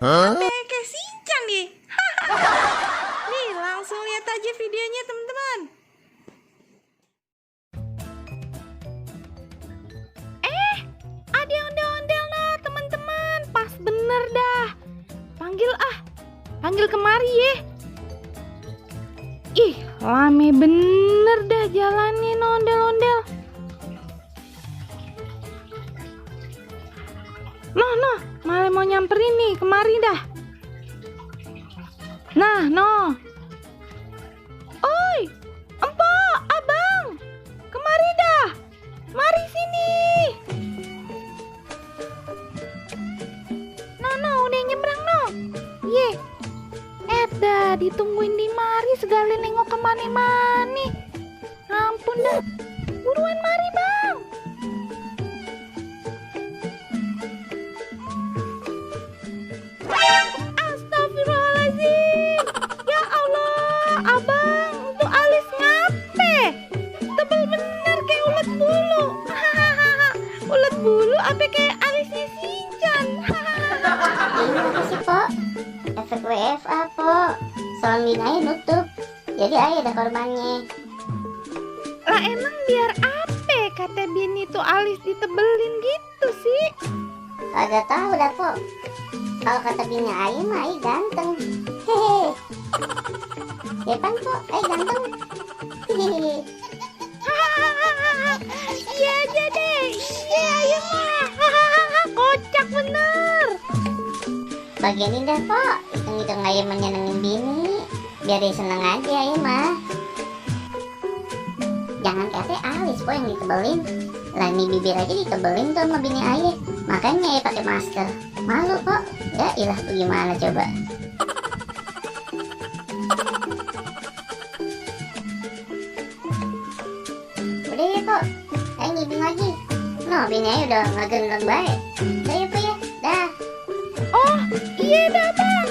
Sampai kayak Shinchan nih. Nih, langsung lihat aja videonya teman-teman. Ada ondel-ondel lah teman-teman. Pas bener dah. Panggil kemari ya. Ih, rame bener dah jalannya ondel-ondel. Noh, malah mau nyamperin nih, kemari dah. Nah, Oi, empok, abang, kemari dah. Mari sini. Udah nyebrang Ye. Dah ditungguin di mari segala nengok kemana-mana. Ampun dah. Buruan mari bang. Astagfirullahaladzim. Ya Allah, abang, itu alis ngape? Tebel bener kayak ulet bulu. Ulet bulu apa kayak alisnya Shinchan? Ini sih Pok, efek WFA Pok. Soalnya Binaya nutup, jadi ayah ada korbannya. Lah emang biar apa kata Bini tuh alis ditebelin gitu sih? Kagak tahu dah Pok. Kalau kata bini ayah mah ayah ganteng. Hehe. Ya kan Pok, ayah ganteng. Hehehe. Iya aja deh. Iya ayo mah. Kocak bener. Bagian ini dah Pok, hitung-hitung ayah menyenengin bini. Biar dia seneng aja ayah mah. Jangan kata alis Pok yang ditebelin. Lah ini bibir aja ditebelin tuh sama bini ayah. Makanya ayah pakai masker. Malu Pok. Ya ilah tuh gimana coba. Udah ya Pok, ayo ngibing lagi. Bini ayah udah ngegendong baik. Udah ya Pok ya, dah. Oh iya dah bang.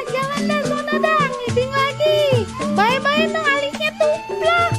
Jangan dah zona dah. Ngibing lagi. Bye-bye dong alisnya tuplak.